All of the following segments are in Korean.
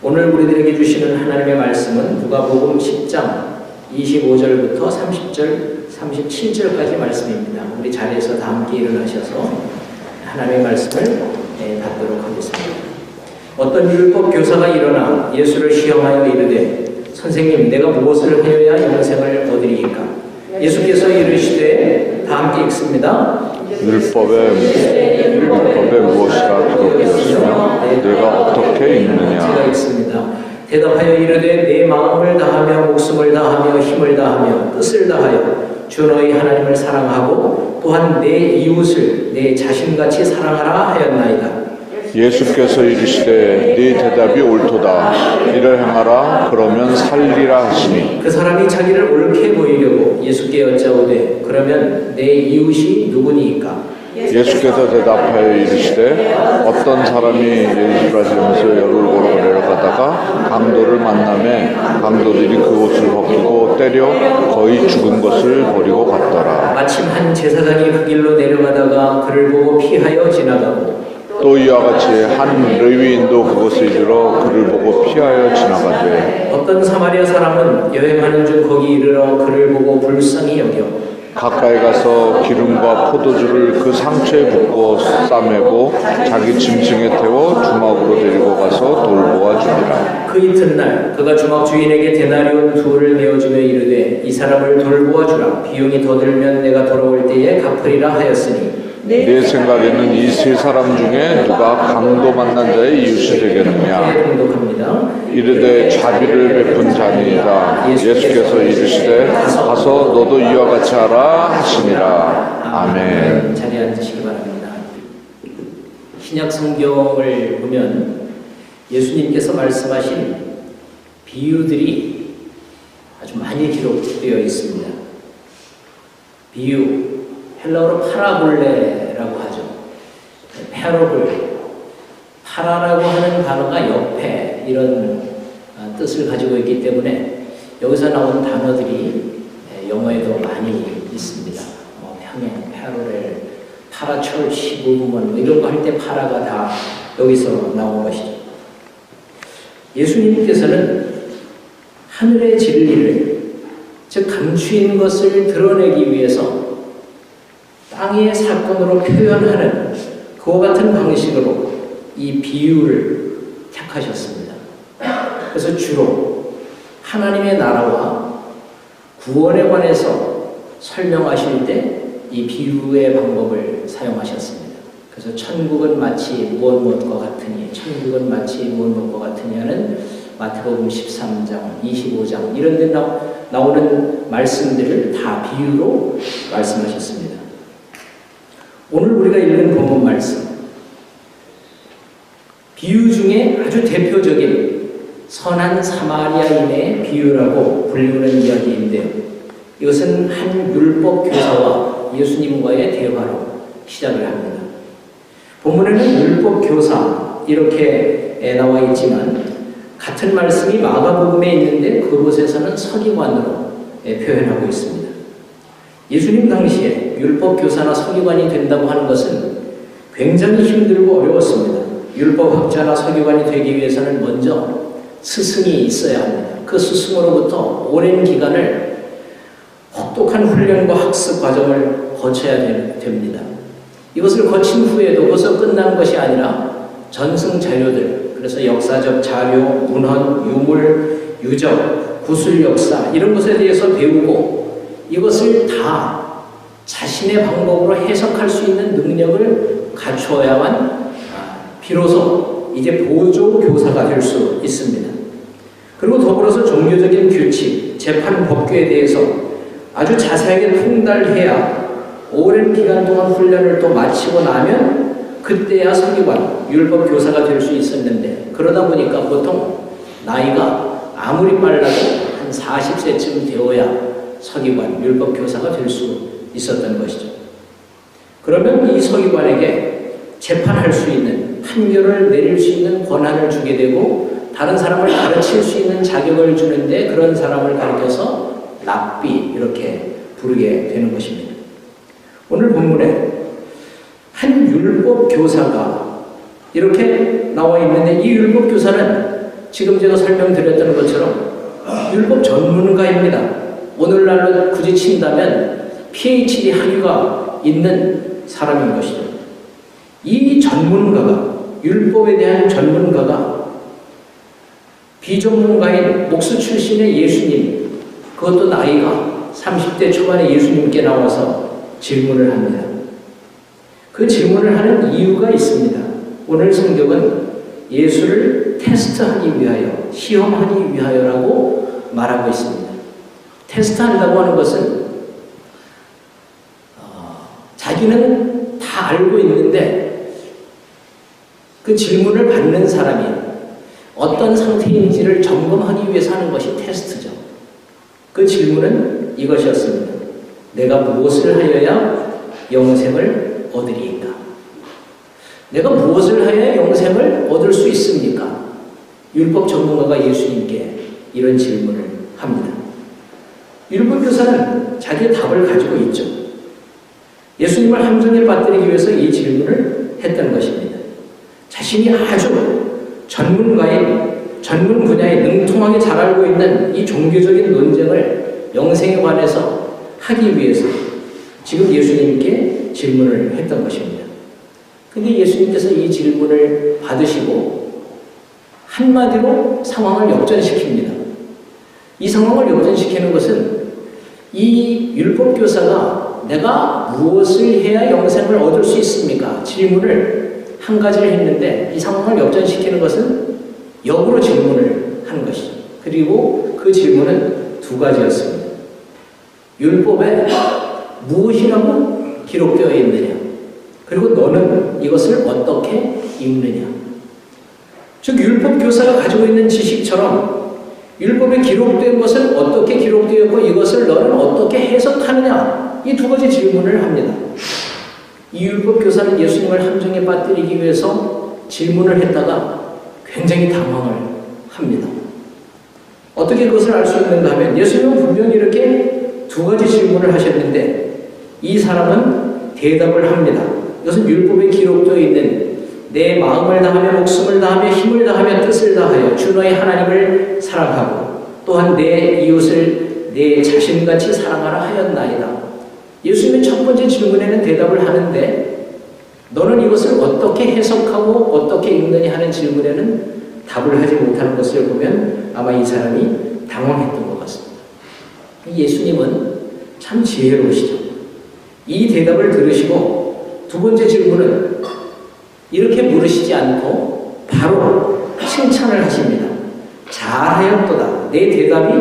오늘 우리들에게 주시는 하나님의 말씀은 누가복음 10장 25절부터 30절, 37절까지 말씀입니다. 우리 자리에서 다 함께 일어나셔서 하나님의 말씀을 받도록 하겠습니다. 어떤 율법 교사가 일어나 예수를 시험하여 이르되 선생님, 내가 무엇을 하여야 영생을 얻으리이까? 예수께서 이르시되, 다 함께 읽습니다. 율법에 무엇이라 기록되었으며 내가 어떻게 읽느냐? 제가 읽습니다. 대답하여 이르되 내 마음을 다하며 목숨을 다하며 힘을 다하며 뜻을 다하여 주 너희 하나님을 사랑하고 또한 내 이웃을 내 자신같이 사랑하라 하였나이다. 예수께서 이르시되 네 대답이 옳도다. 이를 행하라. 그러면 살리라 하시니. 그 사람이 자기를 옳게 보이려고 예수께 여짜오되 그러면 내 이웃이 누구니이까? 예수께서 대답하여 이르시되 어떤 사람이 예루살렘에서 열을 보러 내려가다가 강도를 만나매 강도들이 그 옷을 벗기고 때려 거의 죽은 것을 버리고 갔더라. 마침 한 제사장이 그 길로 내려가다가 그를 보고 피하여 지나가고 또 이와 같이 한 레위인도 그곳에 이르러 그를 보고 피하여 지나가되 어떤 사마리아 사람은 여행하는 중 거기 이르러 그를 보고 불쌍히 여겨 가까이 가서 기름과 포도주를 그 상처에 붓고 싸매고 자기 짐승에 태워 주막으로 데리고 가서 돌보아 주니라. 그 이튿날 그가 주막 주인에게 데나리온 둘을 내어주며 이르되 이 사람을 돌보아 주라. 비용이 더 들면 내가 돌아올 때에 갚으리라 하였으니 내 생각에는 이 세 사람 중에 누가 강도 만난 자의 이웃이 되겠느냐? 이르되 자비를 베푼 자니이다. 예수께서 이르시되 가서 너도 이와 같이 하라 하시니라. 아멘. 자리에 앉으시기 바랍니다. 신약 성경을 보면 예수님께서 말씀하신 비유들이 아주 많이 기록되어 있습니다. 비유, 헬라어로 파라볼레라고 하죠. 패러블, 파라라고 하는 단어가 옆에 이런 뜻을 가지고 있기 때문에 여기서 나온 단어들이 영어에도 많이 있습니다. 평행, 패러렐, 파라철, 시부문 이런 거 할 때 파라가 다 여기서 나온 것이죠. 예수님께서는 하늘의 진리를, 즉 감추인 것을 드러내기 위해서 땅의 사건으로 표현하는 그와 같은 방식으로 이 비유를 택하셨습니다. 그래서 주로 하나님의 나라와 구원에 관해서 설명하실 때 이 비유의 방법을 사용하셨습니다. 그래서 천국은 마치 무엇과 같으니, 천국은 마치 무엇과 같으니 하는 마태복음 13장, 25장 이런 데 나오는 말씀들을 다 비유로 말씀하셨습니다. 오늘 우리가 읽은 본문 말씀, 비유 중에 아주 대표적인 선한 사마리아인의 비유라고 불리우는 이야기인데요. 이것은 한 율법 교사와 예수님과의 대화로 시작을 합니다. 본문에는 율법 교사 이렇게 나와 있지만 같은 말씀이 마가복음에 있는데 그곳에서는 서기관으로 표현하고 있습니다. 예수님 당시에 율법 교사나 서기관이 된다고 하는 것은 굉장히 힘들고 어려웠습니다. 율법학자나 서기관이 되기 위해서는 먼저 스승이 있어야 합니다. 그 스승으로부터 오랜 기간을 혹독한 훈련과 학습 과정을 거쳐야 됩니다. 이것을 거친 후에도 그것으로 끝나는 것이 아니라 전승 자료들, 그래서 역사적 자료, 문헌, 유물, 유적, 구술 역사 이런 것에 대해서 배우고 이것을 다 자신의 방법으로 해석할 수 있는 능력을 갖추어야만 비로소 이제 보조 교사가 될 수 있습니다. 그리고 더불어서 종교적인 규칙, 재판 법규에 대해서 아주 자세하게 통달해야 오랜 기간 동안 훈련을 또 마치고 나면 그때야 서기관, 율법 교사가 될 수 있었는데 그러다 보니까 보통 나이가 아무리 빨라도 한 40세쯤 되어야 서기관, 율법 교사가 될 수 있었던 것이죠. 그러면 이 서기관에게 재판할 수 있는, 판결을 내릴 수 있는 권한을 주게 되고 다른 사람을 가르칠 수 있는 자격을 주는데 그런 사람을 가르쳐서 랍비 이렇게 부르게 되는 것입니다. 오늘 본문에 한 율법 교사가 이렇게 나와 있는데 이 율법 교사는 지금 제가 설명드렸던 것처럼 율법 전문가입니다. 오늘날로 굳이 친다면 PhD 학위가 있는 사람인 것이죠. 이 전문가가, 율법에 대한 전문가가 비전문가인 목수 출신의 예수님, 그것도 나이가 30대 초반의 예수님께 나와서 질문을 합니다. 그 질문을 하는 이유가 있습니다. 오늘 성경은 예수를 테스트하기 위하여, 시험하기 위하여라고 말하고 있습니다. 테스트한다고 하는 것은 자기는 다 알고 있는데 그 질문을 받는 사람이 어떤 상태인지를 점검하기 위해서 하는 것이 테스트죠. 그 질문은 이것이었습니다. 내가 무엇을 하여야 영생을 얻으리이까? 내가 무엇을 하여야 영생을 얻을 수 있습니까? 율법 전문가가 예수님께 이런 질문을 합니다. 율법 교사는 자기의 답을 가지고 있죠. 예수님을 함정에 빠뜨리기 위해서 이 질문을 했던 것입니다. 자신이 아주 전문가인, 전문 분야에 능통하게 잘 알고 있는 이 종교적인 논쟁을 영생에 관해서 하기 위해서 지금 예수님께 질문을 했던 것입니다. 근데 예수님께서 이 질문을 받으시고 한마디로 상황을 역전시킵니다. 이 상황을 역전시키는 것은 이 율법교사가 내가 무엇을 해야 영생을 얻을 수 있습니까? 질문을 한 가지를 했는데 이 상황을 역전시키는 것은 역으로 질문을 하는 것이죠. 그리고 그 질문은 두 가지였습니다. 율법에 무엇이라고 기록되어 있느냐? 그리고 너는 이것을 어떻게 읽느냐? 즉 율법교사가 가지고 있는 지식처럼 율법에 기록된 것은 어떻게 기록되었고 이것을 너는 어떻게 해석하느냐? 이 두 가지 질문을 합니다. 이 율법교사는 예수님을 함정에 빠뜨리기 위해서 질문을 했다가 굉장히 당황을 합니다. 어떻게 그것을 알 수 있는가 하면 예수님은 분명히 이렇게 두 가지 질문을 하셨는데 이 사람은 대답을 합니다. 이것은 율법에 기록되어 있는 내 마음을 다하며 목숨을 다하며 힘을 다하며 뜻을 다하여 주 너의 하나님을 사랑하고 또한 내 이웃을 내 자신같이 사랑하라 하였나이다. 예수님의 첫 번째 질문에는 대답을 하는데 너는 이것을 어떻게 해석하고 어떻게 읽느냐 하는 질문에는 답을 하지 못하는 것을 보면 아마 이 사람이 당황했던 것 같습니다. 예수님은 참 지혜로우시죠. 이 대답을 들으시고 두 번째 질문은 이렇게 물으시지 않고 바로 칭찬을 하십니다. 잘하였도다. 내 대답이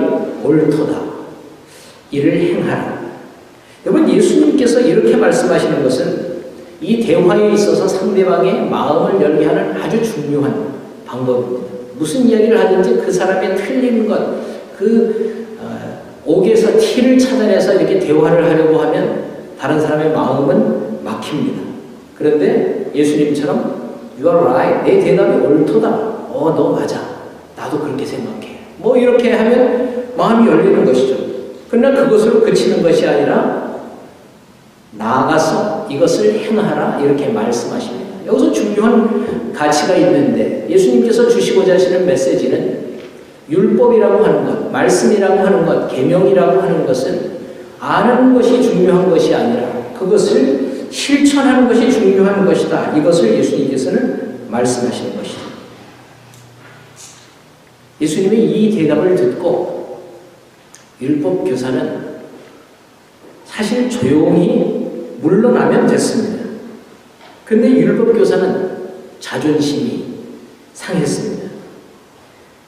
옳도다. 이를 행하라. 여러분 예수님께서 이렇게 말씀하시는 것은 이 대화에 있어서 상대방의 마음을 열게 하는 아주 중요한 방법입니다. 무슨 이야기를 하든지 그 사람의 틀린 것, 옥에서 티를 찾아내서 이렇게 대화를 하려고 하면 다른 사람의 마음은 막힙니다. 그런데 예수님처럼 You are right. 내 대답이 옳도다. 너 맞아. 나도 그렇게 생각해. 뭐 이렇게 하면 마음이 열리는 것이죠. 그러나 그것으로 그치는 것이 아니라 나아가서 이것을 행하라 이렇게 말씀하십니다. 여기서 중요한 가치가 있는데 예수님께서 주시고자 하시는 메시지는 율법이라고 하는 것, 말씀이라고 하는 것, 계명이라고 하는 것은 아는 것이 중요한 것이 아니라 그것을 실천하는 것이 중요한 것이다. 이것을 예수님께서는 말씀하시는 것이죠. 예수님의 이 대답을 듣고 율법 교사는 사실 조용히 물러나면 됐습니다. 그런데 율법 교사는 자존심이 상했습니다.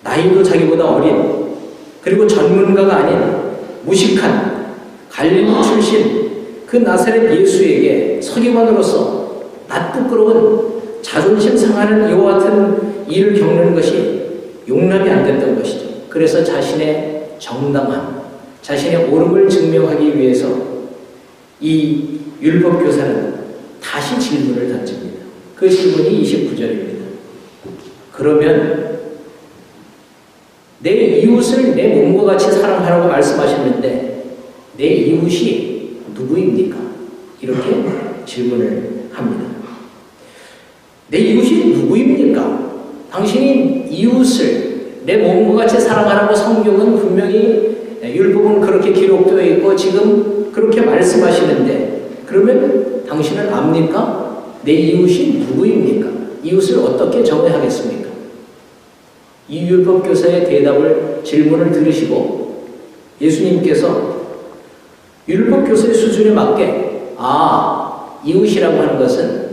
나이도 자기보다 어린 그리고 전문가가 아닌 무식한 갈릴리 출신 그 나사렛 예수에게 서기관으로서 낯부끄러운 자존심 상하는 이와 같은 일을 겪는 것이 용납이 안 됐던 것이죠. 그래서 자신의 정당함, 자신의 옳음을 증명하기 위해서 이 율법교사는 다시 질문을 던집니다. 그 질문이 29절입니다. 그러면 내 이웃을 내 몸과 같이 사랑하라고 말씀하셨는데 내 이웃이 누구입니까? 이렇게 질문을 합니다. 내 이웃이 누구입니까? 당신이 이웃을 내 몸과 같이 사랑하라고 성경은 분명히 율법은 그렇게 기록되어 있고 지금 그렇게 말씀하시는데 그러면 당신은 압니까? 내 이웃이 누구입니까? 이웃을 어떻게 정의하겠습니까? 이 율법 교사의 대답을 질문을 들으시고 예수님께서 율법 교사의 수준에 맞게 이웃이라고 하는 것은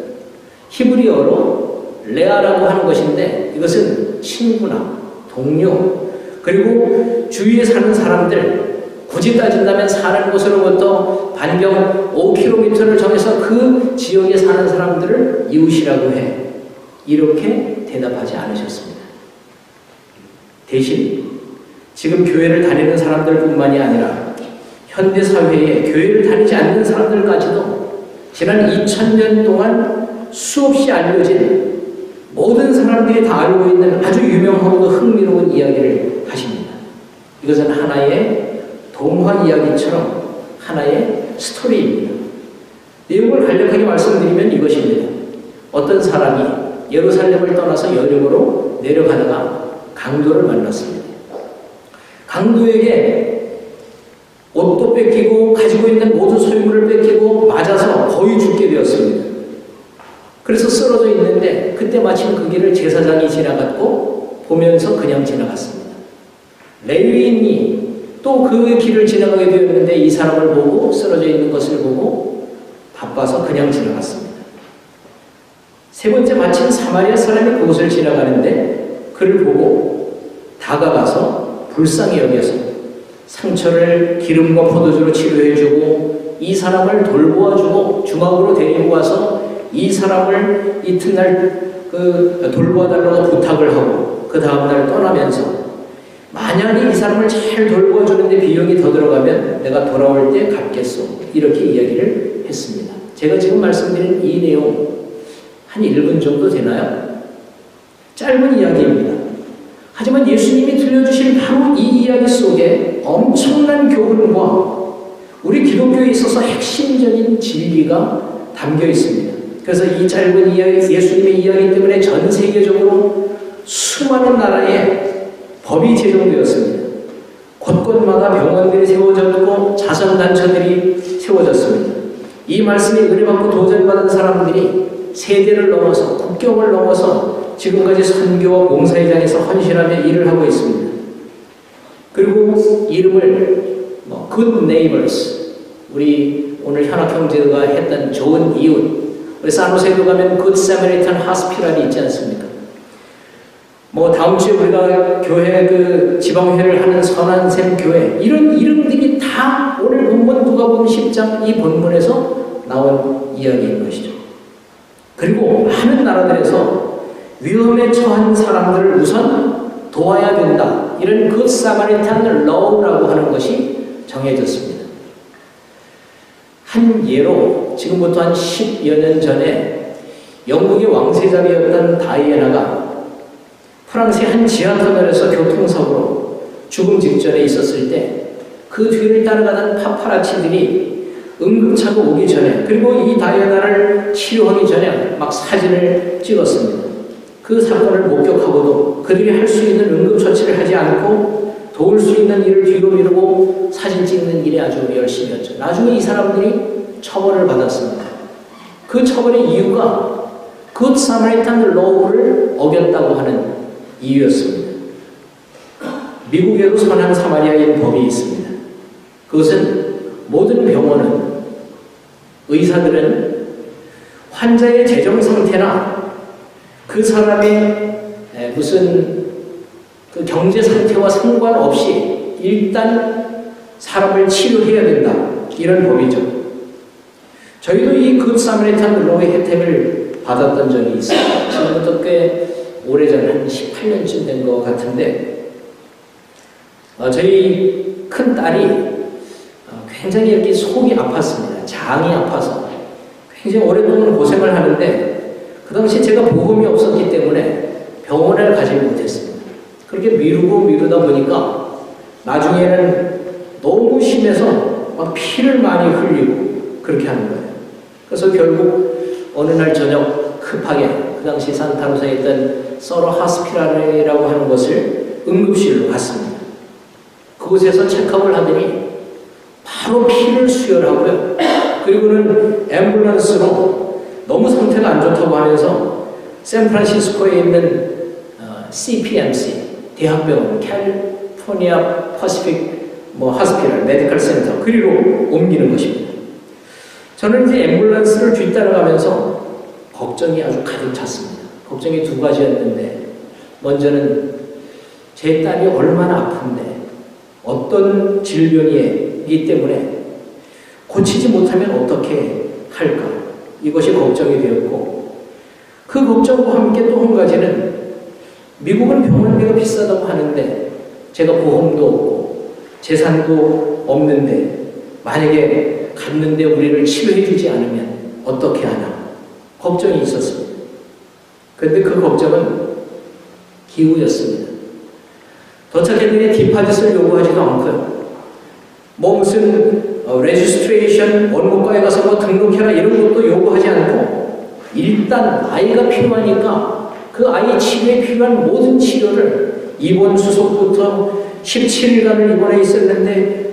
히브리어로 레아라고 하는 것인데 이것은 친구나 동료 그리고 주위에 사는 사람들 굳이 따진다면 사는 곳으로부터 반경 5km를 정해서 그 지역에 사는 사람들을 이웃이라고 해. 이렇게 대답하지 않으셨습니다. 대신 지금 교회를 다니는 사람들뿐만이 아니라 현대사회에 교회를 다니지 않는 사람들까지도 지난 2000년 동안 수없이 알려진 모든 사람들이 다 알고 있는 아주 유명하고도 흥미로운 이야기를 하십니다. 이것은 하나의 동화 이야기처럼 하나의 스토리입니다. 내용을 간략하게 말씀드리면 이것입니다. 어떤 사람이 예루살렘을 떠나서 여리고로 내려가다가 강도를 만났습니다. 강도에게 옷도 뺏기고 가지고 있는 모든 소유물을 뺏기고 맞아서 거의 죽게 되었습니다. 그래서 쓰러져 있는데 그때 마침 그 길을 제사장이 지나갔고 보면서 그냥 지나갔습니다. 레위인이 또 그 길을 지나가게 되었는데 이 사람을 보고 쓰러져 있는 것을 보고 바빠서 그냥 지나갔습니다. 세 번째 마침 사마리아 사람이 그곳을 지나가는데 그를 보고 다가가서 불쌍히 여겨서 상처를 기름과 포도주로 치료해주고 이 사람을 돌보아주고 주막으로 데리고 와서 이 사람을 이튿날 돌보아달라고 부탁을 하고 그 다음날 떠나면서 만약에 이 사람을 잘 돌보아주는데 비용이 더 들어가면 내가 돌아올 때 갚겠소. 이렇게 이야기를 했습니다. 제가 지금 말씀드린 이 내용 한 1분 정도 되나요? 짧은 이야기입니다. 하지만 예수님이 들려주신 바로 이 이야기 속에 엄청난 교훈과 우리 기독교에 있어서 핵심적인 진리가 담겨 있습니다. 그래서 이 짧은 이야기, 예수님의 이야기 때문에 전 세계적으로 수많은 나라에 법이 제정되었습니다. 곳곳마다 병원들이 세워졌고 자선단체들이 세워졌습니다. 이 말씀에 은혜받고 도전받은 사람들이 세대를 넘어서 국경을 넘어서 지금까지 선교와 봉사회장에서 헌신하며 일을 하고 있습니다. 그리고 이름을 Good Neighbors, 우리 오늘 현학형제가 했던 좋은 이웃, 우리 산호세도 가면 Good Samaritan Hospital이 있지 않습니까? 다음 주에 우리가 교회 지방회를 하는 선한샘 교회, 이런 이름들이 다 오늘 본문 누가복음 10장 이 본문에서 나온 이야기인 것이죠. 그리고 많은 나라들에서 위험에 처한 사람들을 우선 도와야 된다. 이런 그 사마리탄 러우라고 하는 것이 정해졌습니다. 한 예로 지금부터 한 10여 년 전에 영국의 왕세자비였던 다이애나가 프랑스의 한 지하터널에서 교통사고로 죽음 직전에 있었을 때 그 뒤를 따라가던 파파라치들이 응급차가 오기 전에 그리고 이 다이애나를 치료하기 전에 막 사진을 찍었습니다. 그 사건을 목격하고도 그들이 할 수 있는 응급처치를 하지 않고 도울 수 있는 일을 뒤로 미루고 사진 찍는 일에 아주 열심히 했죠. 나중에 이 사람들이 처벌을 받았습니다. 그 처벌의 이유가 굿 사마리탄 로우를 어겼다고 하는 이유였습니다. 미국에도 선한 사마리아인 법이 있습니다. 그것은 모든 병원은 의사들은 환자의 재정 상태나 그 사람의 무슨 그 경제 상태와 상관없이 일단 사람을 치료해야 된다. 이런 법이죠. 저희도 이 굿 사마리탄 로우의 혜택을 받았던 적이 있습니다. 지금부터 꽤 오래전 한 18년쯤 된 것 같은데 저희 큰 딸이 굉장히 이렇게 속이 아팠습니다. 장이 아파서 굉장히 오랫동안 고생을 하는데 그 당시 제가 보험이 없었기 때문에 병원을 가지 못했습니다. 그렇게 미루다 보니까 나중에는 너무 심해서 막 피를 많이 흘리고 그렇게 하는 거예요. 그래서 결국 어느 날 저녁 급하게 그 당시 산타로사에 있던 서로 하스피랄이라고 하는 곳을 응급실로 갔습니다. 그곳에서 체크업을 하더니 바로 피를 수혈하고요. 그리고는 앰뷸런스로 너무 상태가 안 좋다고 하면서 샌프란시스코에 있는 CPMC 대학병원 캘리포니아 퍼시픽 하스피럴 메디컬 센터 그리로 옮기는 것입니다. 저는 이제 앰뷸런스를 뒤따라가면서 걱정이 아주 가득 찼습니다. 걱정이 두 가지였는데 먼저는 제 딸이 얼마나 아픈데 어떤 질병이기 때문에 고치지 못하면 어떻게 할까? 이것이 걱정이 되었고 그 걱정과 함께 또 한 가지는 미국은 병원비가 비싸다고 하는데 제가 보험도 없고 재산도 없는데 만약에 갔는데 우리를 치료해 주지 않으면 어떻게 하나 걱정이 있었습니다. 그런데 그 걱정은 기우였습니다. 도착했더니 디파짓을 요구하지도 않고요. 무슨 레지스트레이션 원고과에 가서 등록해라 이런 것도 요구하지 않고 일단 아이가 필요하니까 그 아이 치료에 필요한 모든 치료를 입원 수속부터 17일간을 입원해 있었는데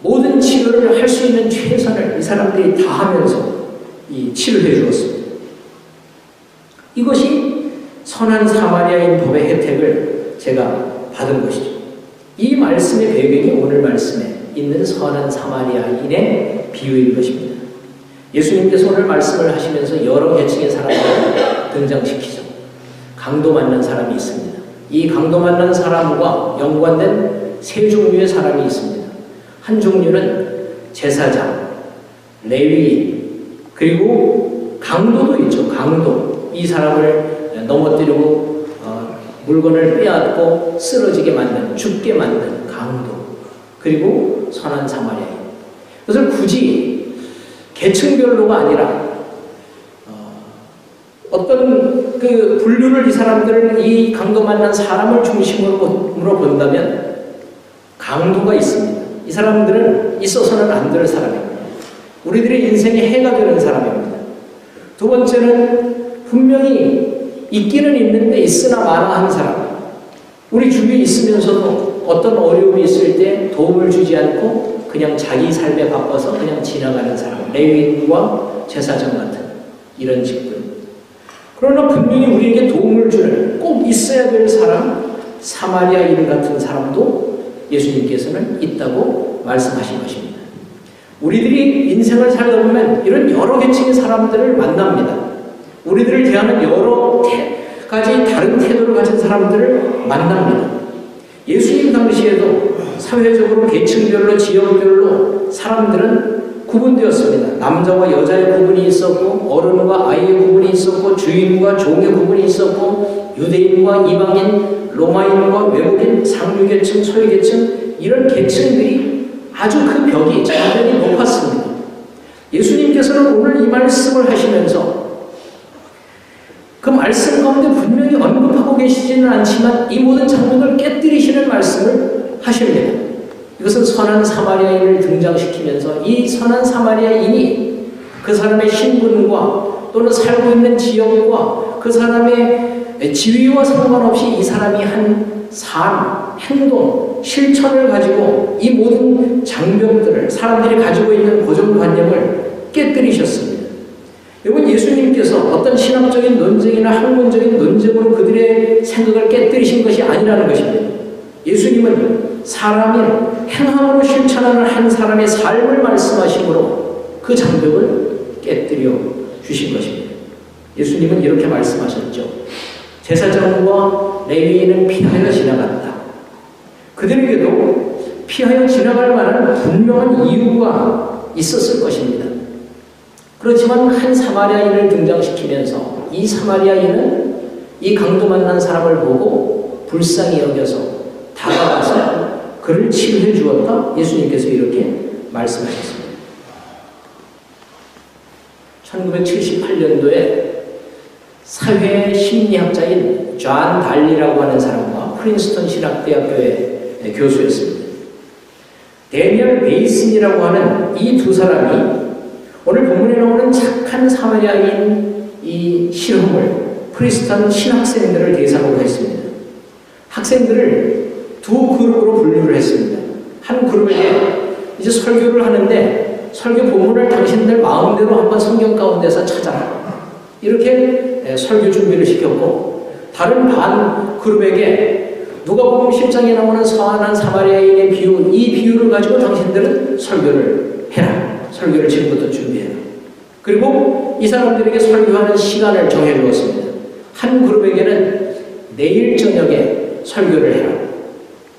모든 치료를 할 수 있는 최선을 이 사람들이 다 하면서 치료해 주었습니다. 이것이 선한 사마리아인 법의 혜택을 제가 받은 것이죠. 이 말씀의 배경이 오늘 말씀에 있는 선한 사마리아인의 비유인 것입니다. 예수님께서 오늘 말씀을 하시면서 여러 계층의 사람들을 등장시키죠. 강도 만난 사람이 있습니다. 이 강도 만난 사람과 연관된 세 종류의 사람이 있습니다. 한 종류는 제사장, 레위인, 그리고 강도도 있죠. 강도. 이 사람을 넘어뜨리고 물건을 빼앗고 쓰러지게 만든, 죽게 만든 강도. 그리고 선한 사마리아인. 그것을 굳이 계층별로가 아니라 어떤 그 분류를 이 사람들을 이 강도 만난 사람을 중심으로 본다면 강도가 있습니다. 이 사람들은 있어서는 안 될 사람입니다. 우리들의 인생에 해가 되는 사람입니다. 두 번째는 분명히 있기는 있는데 있으나 마나한 사람. 우리 주위에 있으면서도 어떤 어려움이 있을 때 도움을 주지 않고 그냥 자기 삶에 바빠서 그냥 지나가는 사람. 레위인과 제사장 같은 이런 직분. 그러나 분명히 우리에게 도움을 주는 꼭 있어야 될 사람, 사마리아인 같은 사람도 예수님께서는 있다고 말씀하신 것입니다. 우리들이 인생을 살다 보면 이런 여러 계층의 사람들을 만납니다. 우리들을 대하는 여러 가지 다른 태도를 가진 사람들을 만납니다. 예수님 당시에도 사회적으로 계층별로 지역별로 사람들은 구분되었습니다. 남자와 여자의 구분이 있었고 어른과 아이의 구분이 있었고 주인과 종의 구분이 있었고 유대인과 이방인, 로마인과 외국인, 상류계층, 소유계층 이런 계층들이 아주 그 벽이 장벽이 높았습니다. 예수님께서는 오늘 이 말씀을 하시면서 그 말씀 가운데 분명히 언급하고 계시지는 않지만 이 모든 장벽을 깨뜨리시는 말씀을 하십니다. 이것은 선한 사마리아인을 등장시키면서 이 선한 사마리아인이 그 사람의 신분과 또는 살고 있는 지역과 그 사람의 지위와 상관없이 이 사람이 한 삶, 행동, 실천을 가지고 이 모든 장벽들을 사람들이 가지고 있는 고정관념을 깨뜨리셨습니다. 여러분 예수님께서 어떤 신학적인 논쟁이나 학문적인 논쟁으로 그들의 생각을 깨뜨리신 것이 아니라는 것입니다. 예수님은 사람이 행함으로 실천하는 한 사람의 삶을 말씀하심으로 그 장벽을 깨뜨려 주신 것입니다. 예수님은 이렇게 말씀하셨죠. 제사장과 레위인은 피하여 지나갔다. 그들에게도 피하여 지나갈 만한 분명한 이유가 있었을 것입니다. 그렇지만 한 사마리아인을 등장시키면서 이 사마리아인은 이 강도 만난 사람을 보고 불쌍히 여겨서 다가가서 그를 치료해 주었다. 예수님께서 이렇게 말씀하셨습니다. 1978년도에 사회 심리학자인 존 달리라고 하는 사람과 프린스턴 신학대학교의 교수였습니다. 데니얼 베이슨이라고 하는 이 두 사람이 오늘 본문에 나오는 착한 사마리아인 이 실험을 프린스턴 신학생들을 대상으로 했습니다. 학생들을 두 그룹으로 분류를 했습니다. 한 그룹에게 이제 설교를 하는데 설교 본문을 당신들 마음대로 한번 성경 가운데서 찾아라. 이렇게 설교 준비를 시켰고, 다른 반 그룹에게 누가복음 10장에 나오는 선한 사마리아인의 비유, 이 비유를 가지고 당신들은 설교를 해라. 설교를 지금부터 준비해라. 그리고 이 사람들에게 설교하는 시간을 정해주었습니다. 한 그룹에게는 내일 저녁에 설교를 해라.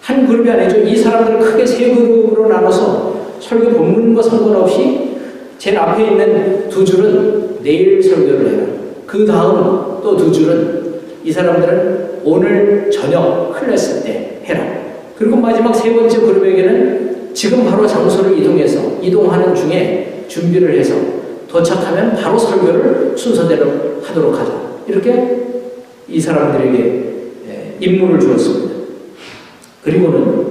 한 그룹이 아니죠. 이 사람들을 크게 세 그룹으로 나눠서 설교 본문과 상관없이 제일 앞에 있는 두 줄은 내일 설교를 해라. 그 다음 또 두 줄은 이 사람들은 오늘 저녁 클래스 때 해라. 그리고 마지막 세 번째 그룹에게는 지금 바로 장소를 이동하는 중에 준비를 해서 도착하면 바로 설교를 순서대로 하도록 하자. 이렇게 이 사람들에게 임무를 주었습니다. 그리고는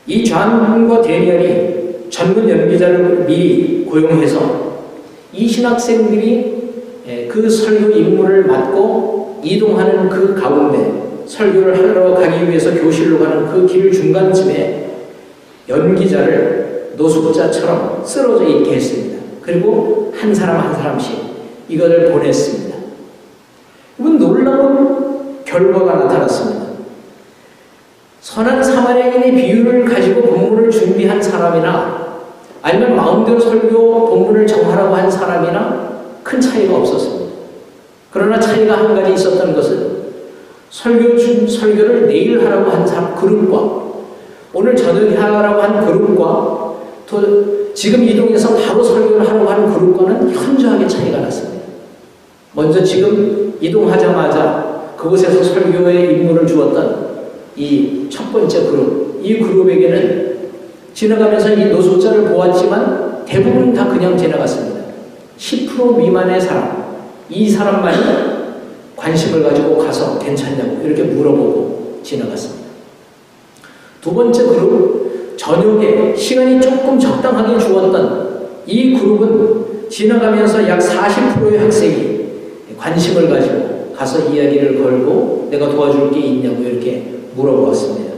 이 존과 데니엘이 전문 연기자를 미리 고용해서 이 신학생들이 그 설교 임무를 맡고 이동하는 그 가운데 설교를 하러 가기 위해서 교실로 가는 그 길 중간쯤에 연기자를 노숙자처럼 쓰러져 있게 했습니다. 그리고 한 사람 한 사람씩 이것을 보냈습니다. 이건 놀라운 결과가 나타났습니다. 선한 사마리아인의 비유를 가지고 본문을 준비한 사람이나 아니면 마음대로 설교 본문을 정하라고 한 사람이나 큰 차이가 없었습니다. 그러나 차이가 한 가지 있었던 것은 설교를 내일 하라고 한 그룹과 오늘 저녁에 하라고 한 그룹과 또 지금 이동해서 바로 설교를 하라고 하는 그룹과는 현저하게 차이가 났습니다. 먼저 지금 이동하자마자 그곳에서 설교의 임무를 주었던 이 첫 번째 그룹, 이 그룹에게는 지나가면서 이 노숙자를 보았지만 대부분 다 그냥 지나갔습니다. 10% 미만의 사람, 이 사람만이 관심을 가지고 가서 괜찮냐고 이렇게 물어보고 지나갔습니다. 두 번째 그룹, 저녁에 시간이 조금 적당하게 주었던 이 그룹은 지나가면서 약 40%의 학생이 관심을 가지고 가서 이야기를 걸고 내가 도와줄 게 있냐고 이렇게 물어보았습니다.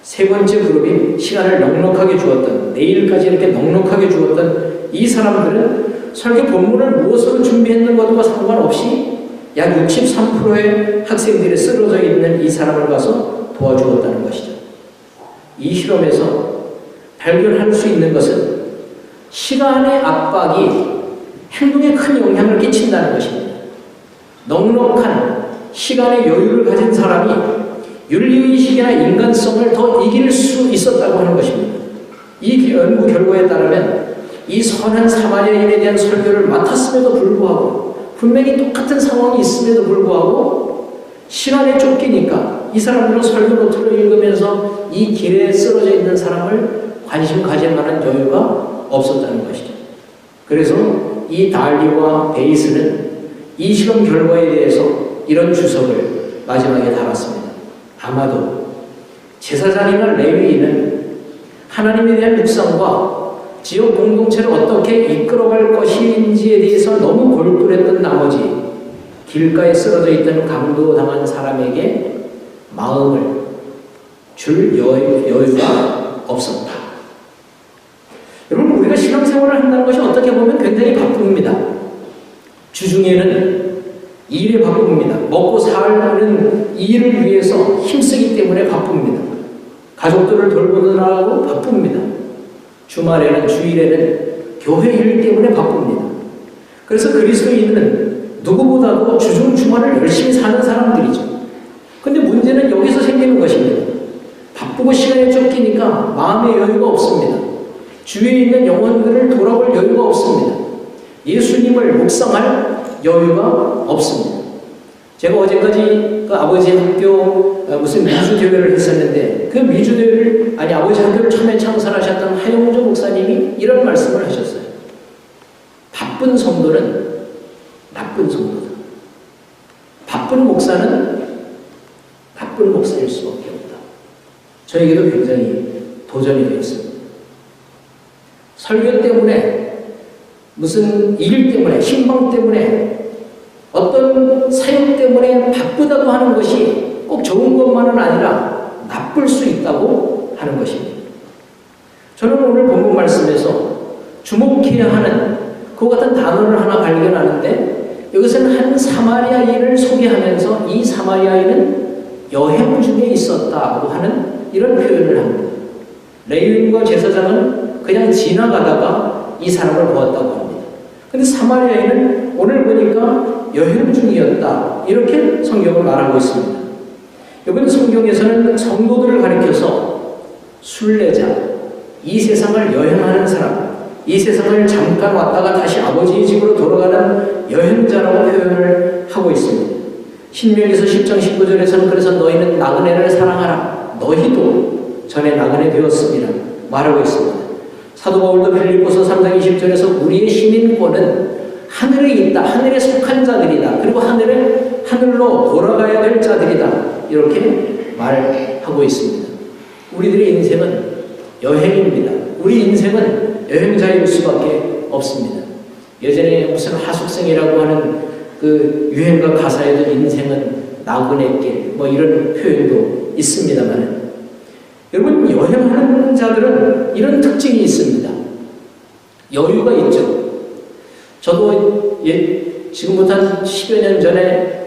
세 번째 그룹이 시간을 넉넉하게 주었던, 내일까지 이렇게 넉넉하게 주었던 이 사람들은 설교 본문을 무엇으로 준비했는 것과 상관없이 약 63%의 학생들이 쓰러져 있는 이 사람을 가서 도와주었다는 것이죠. 이 실험에서 발견할 수 있는 것은 시간의 압박이 행동에 큰 영향을 끼친다는 것입니다. 넉넉한 시간의 여유를 가진 사람이 윤리의식이나 인간성을 더 이길 수 있었다고 하는 것입니다. 이 연구 결과에 따르면 이 선한 사마리아인에 대한 설교를 맡았음에도 불구하고 분명히 똑같은 상황이 있음에도 불구하고 시간에 쫓기니까 이 사람들은 설교 노트를 읽으면서 이 길에 쓰러져 있는 사람을 관심 가질 만한 여유가 없었다는 것이죠. 그래서 이 달리와 베이스는 이 실험 결과에 대해서 이런 주석을 마지막에 달았습니다. 아마도 제사장이나 레위인은 하나님에 대한 묵상과 지역 공동체를 어떻게 이끌어갈 것인지에 대해서 너무 골똘했던 나머지 길가에 쓰러져 있던 강도당한 사람에게 마음을 줄 여유가 없었다. 여러분, 우리가 신앙생활을 한다는 것이 어떻게 보면 굉장히 바쁩니다. 주중에는 일에 바쁩니다. 먹고 사는 일을 위해서 힘쓰기 때문에 바쁩니다. 가족들을 돌보느라고 바쁩니다. 주말에는, 주일에는 교회 일 때문에 바쁩니다. 그래서 그리스도인은 누구보다도 주중 주말을 열심히 사는 사람들이죠. 근데 문제는 여기서 생기는 것입니다. 바쁘고 시간에 쫓기니까 마음의 여유가 없습니다. 주위에 있는 영혼들을 돌아볼 여유가 없습니다. 예수님을 묵상할 여유가 없습니다. 제가 어제까지 그 아버지 학교 무슨 미주대회를 했었는데 그 미주대회를 아버지 학교를 처음에 창설하셨던 하영조 목사님이 이런 말씀을 하셨어요. 바쁜 성도는 나쁜 성도다. 바쁜 목사는 나쁜 목사일 수밖에 없다. 저에게도 굉장히 도전이 되었습니다. 설교 때문에 무슨 일 때문에, 신방 때문에, 어떤 사역 때문에 바쁘다고 하는 것이 꼭 좋은 것만은 아니라 나쁠 수 있다고 하는 것입니다. 저는 오늘 본문 말씀에서 주목해야 하는 그 같은 단어를 하나 발견하는데, 이것은 한 사마리아인을 소개하면서 이 사마리아인은 여행 중에 있었다고 하는 이런 표현을 합니다. 레위인과 제사장은 그냥 지나가다가 이 사람을 보았다고 합니다. 근데 사마리아인은 오늘 보니까 여행 중이었다, 이렇게 성경을 말하고 있습니다. 이번 성경에서는 성도들을 가리켜서 순례자, 이 세상을 여행하는 사람, 이 세상을 잠깐 왔다가 다시 아버지의 집으로 돌아가는 여행자라고 표현을 하고 있습니다. 신명기서 10장 19절에서는 그래서 너희는 나그네를 사랑하라, 너희도 전에 나그네 되었습니다, 말하고 있습니다. 사도 바울도 빌립보서 3장 20절에서 우리의 시민권은 하늘에 있다, 하늘에 속한 자들이다, 그리고 하늘로 돌아가야 될 자들이다, 이렇게 말하고 있습니다. 우리들의 인생은 여행입니다. 우리 인생은 여행자일 수밖에 없습니다. 예전에 무슨 하숙생이라고 하는 그 유행가 가사에도 인생은 나그네길 뭐 이런 표현도 있습니다만, 여러분, 여행하는 자들은 이런 특징이 있습니다. 여유가 있죠. 저도 지금부터 한 10여 년 전에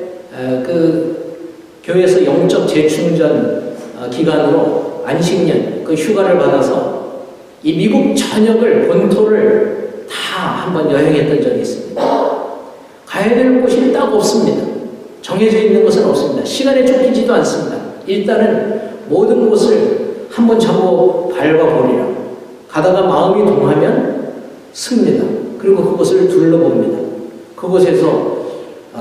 그 교회에서 영적 재충전 기간으로 안식년 그 휴가를 받아서 이 미국 전역을, 본토를 다 한번 여행했던 적이 있습니다. 가야 될 곳이 딱 없습니다. 정해져 있는 것은 없습니다. 시간에 쫓기지도 않습니다. 일단은 모든 곳을 한번 잡고 밟아보리라. 가다가 마음이 동하면 씁니다. 그리고 그곳을 둘러봅니다. 그곳에서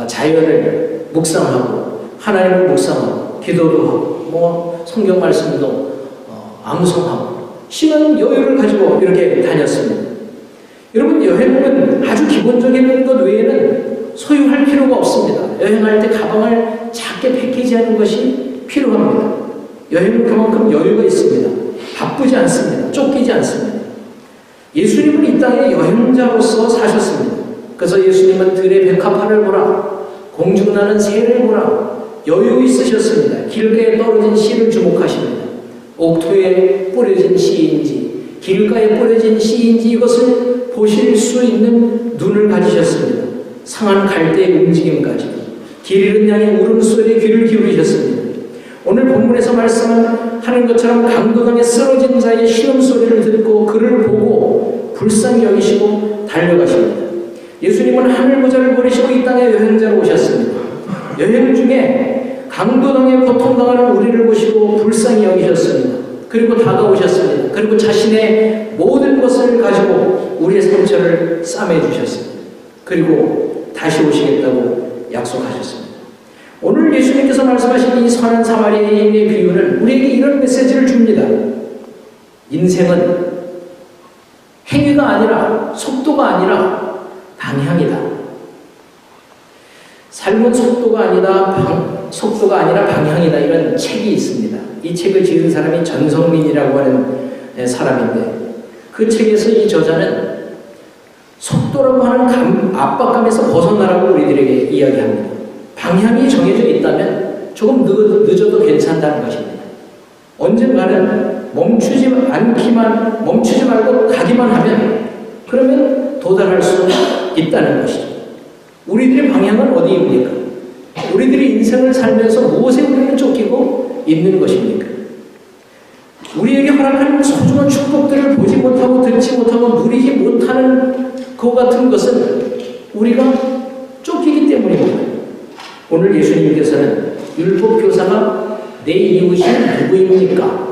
자연을 묵상하고 하나님을 묵상하고 기도도 하고 뭐 성경 말씀도 암송하고 시간 여유를 가지고 이렇게 다녔습니다. 여러분, 여행은 아주 기본적인 것 외에는 소유할 필요가 없습니다. 여행할 때 가방을 작게 패키지하는 것이 필요합니다. 여행은 그만큼 여유가 있습니다. 바쁘지 않습니다. 쫓기지 않습니다. 예수님은 이 땅에 여행자로서 사셨습니다. 그래서 예수님은 들의 백합화를 보라, 공중나는 새를 보라, 여유 있으셨습니다. 길가에 떨어진 씨를 주목하십니다. 옥토에 뿌려진 씨인지 길가에 뿌려진 씨인지 이것을 보실 수 있는 눈을 가지셨습니다. 상한 갈대의 움직임까지, 길 잃은 양의 울음소리에 귀를 기울이셨습니다. 오늘 본문에서 말씀하는 것처럼 강도당에 쓰러진 자의 신음소리를 듣고 그를 보고 불쌍히 여기시고 달려가십니다. 예수님은 하늘보좌를 버리시고 이 땅에 여행자로 오셨습니다. 여행 중에 강도당에 고통당하는 우리를 보시고 불쌍히 여기셨습니다. 그리고 다가오셨습니다. 그리고 자신의 모든 것을 가지고 우리의 상처를 싸매주셨습니다. 그리고 다시 오시겠다고 약속하셨습니다. 오늘 예수님께서 말씀하신 이 선한 사마리아인의 비유는 우리에게 이런 메시지를 줍니다. 인생은 행위가 아니라, 속도가 아니라 방향이다. 삶은 속도가 아니라 방향이다. 이런 책이 있습니다. 이 책을 지은 사람이 전성민이라고 하는 사람인데, 그 책에서 이 저자는 속도라고 하는 압박감에서 벗어나라고 우리들에게 이야기합니다. 방향이 정해져 있다면 조금 늦어도 괜찮다는 것입니다. 언젠가는 멈추지 말고 가기만 하면 그러면 도달할 수 있다는 것이죠. 우리들의 방향은 어디입니까? 우리들이 인생을 살면서 무엇에 우리는 쫓기고 있는 것입니까? 우리에게 허락한 소중한 축복들을 보지 못하고 듣지 못하고 누리지 못하는 그 같은 것은 우리가 쫓기기 때문입니다. 오늘 예수님께서는 율법교사가 내 이웃이 누구입니까?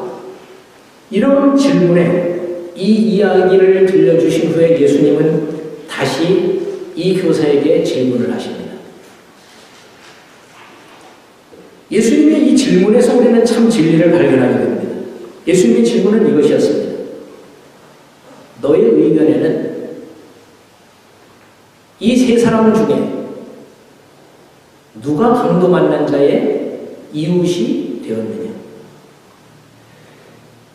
이런 질문에 이 이야기를 들려주신 후에 예수님은 다시 이 교사에게 질문을 하십니다. 예수님의 이 질문에서 우리는 참 진리를 발견하게 됩니다. 예수님의 질문은 이것이었습니다. 너의 의견에는 이 세 사람 중에 누가 강도 만난 자의 이웃이 되었느냐?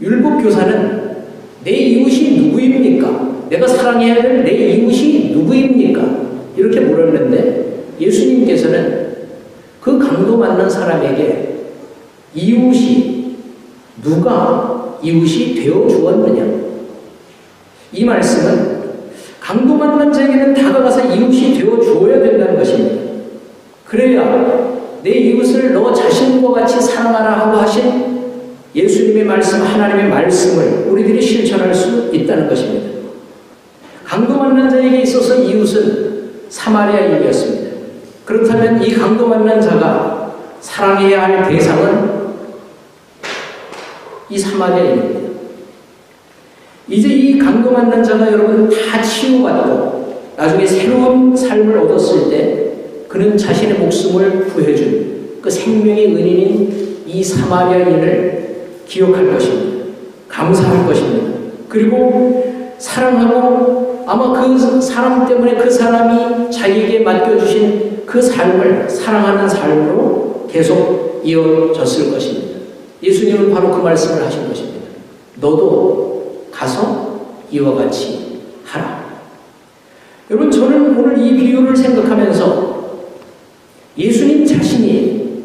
율법교사는 내 이웃이 누구입니까? 내가 사랑해야 될 내 이웃이 누구입니까? 이렇게 물었는데 예수님께서는 그 강도 만난 사람에게 이웃이 누가 이웃이 되어 주었느냐? 이 말씀은 강도 만난 자에게는 다가가서 이웃이 되어 주어야 된다는 것입니다. 그래야 내 이웃을 너 자신과 같이 사랑하라 하고 하신 예수님의 말씀, 하나님의 말씀을 우리들이 실천할 수 있다는 것입니다. 강도 만난 자에게 있어서 이웃은 사마리아인이었습니다. 그렇다면 이 강도 만난 자가 사랑해야 할 대상은 이 사마리아인입니다. 이제 이 강도 만난 자가 여러분 다 치유받고 나중에 새로운 삶을 얻었을 때 그는 자신의 목숨을 구해준 그 생명의 은인인 이 사마리아인을 기억할 것입니다. 감사할 것입니다. 그리고 사랑하고 아마 그 사람 때문에 그 사람이 자기에게 맡겨주신 그 삶을 사랑하는 삶으로 계속 이어졌을 것입니다. 예수님은 바로 그 말씀을 하신 것입니다. 너도 가서 이와 같이 하라. 여러분, 저는 오늘 이 비유를 생각하면서 예수님 자신이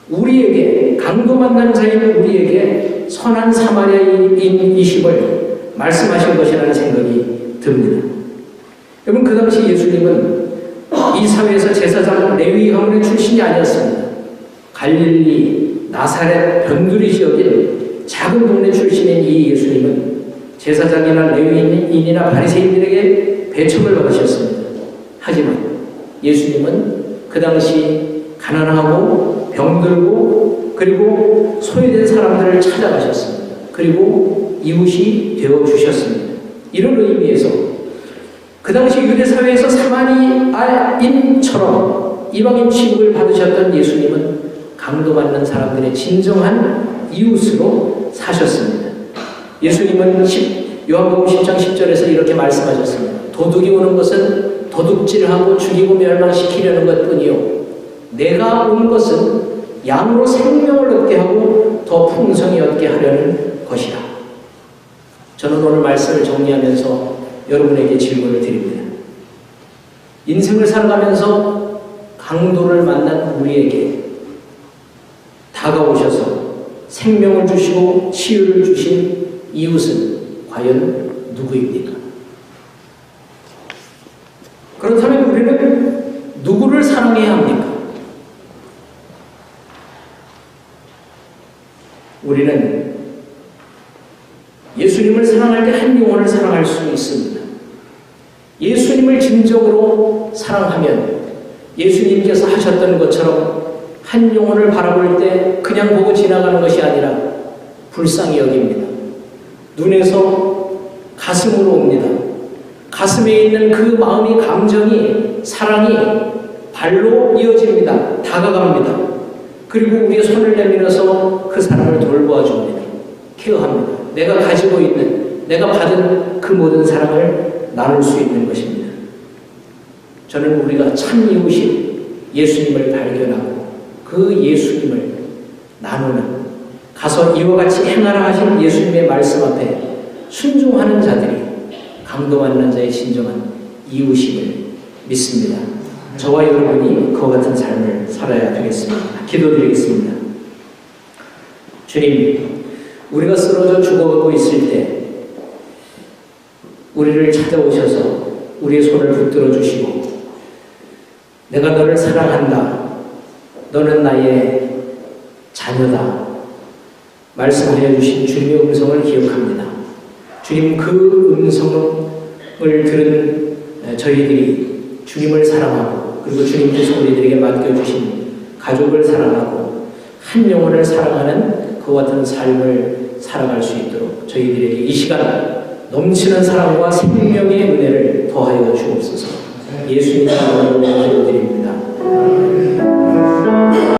우리에게, 강도 만난 자인 우리에게 선한 사마리아인이심을 말씀하신 것이라는 생각이 듭니다. 여러분, 그 당시 예수님은 이 사회에서 제사장 레위 가문의 출신이 아니었습니다. 갈릴리, 나사렛, 변두리 지역인 작은 동네 출신인 이 예수님은 제사장이나 레위인이나 바리새인들에게 배척을 받으셨습니다. 하지만 예수님은 그 당시 가난하고 병들고 그리고 소외된 사람들을 찾아가셨습니다. 그리고 이웃이 되어주셨습니다. 이런 의미에서 그 당시 유대 사회에서 사마리아인처럼 이방인 취급을 받으셨던 예수님은 강도받는 사람들의 진정한 이웃으로 사셨습니다. 예수님은 요한복음 10장 10절에서 이렇게 말씀하셨습니다. 도둑이 오는 것은 도둑질하고 죽이고 멸망시키려는 것뿐이요 내가 온 것은 양으로 생명을 얻게 하고 더 풍성히 얻게 하려는 것이라. 저는 오늘 말씀을 정리하면서 여러분에게 질문을 드립니다. 인생을 살아가면서 강도를 만난 우리에게 다가오셔서 생명을 주시고 치유를 주신 이웃은 과연 누구입니까? 그렇다면 우리는 누구를 사랑해야 합니까? 우리는 예수님을 사랑할 때 한 영혼을 사랑할 수 있습니다. 예수님을 진정으로 사랑하면 예수님께서 하셨던 것처럼 한 영혼을 바라볼 때 그냥 보고 지나가는 것이 아니라 불쌍히 여깁니다. 눈에서 가슴으로 옵니다. 가슴에 있는 그 마음이, 감정이, 사랑이 발로 이어집니다. 다가갑니다. 그리고 우리의 손을 내밀어서 그 사람을 돌보아 줍니다. 케어합니다. 내가 가지고 있는, 내가 받은 그 모든 사랑을 나눌 수 있는 것입니다. 저는 우리가 참 이웃인 예수님을 발견하고 그 예수님을 나누는, 가서 이와 같이 행하라 하신 예수님의 말씀 앞에 순종하는 자들이 강도받는 자의 진정한 이웃임을 믿습니다. 저와 여러분이 그와 같은 삶을 살아야 되겠습니다. 기도드리겠습니다. 주님, 우리가 쓰러져 죽어가고 있을 때 우리를 찾아오셔서 우리의 손을 붙들어 주시고 내가 너를 사랑한다. 너는 나의 자녀다. 말씀하여 주신 주님의 음성을 기억합니다. 주님, 그 음성을 들은 저희들이 주님을 사랑하고 그리고 주님께서 우리들에게 맡겨주신 가족을 사랑하고 한 영혼을 사랑하는 그와 같은 삶을 살아갈 수 있도록 저희들에게 이 시간 넘치는 사랑과 생명의 은혜를 더하여 주옵소서. 예수님의 이름으로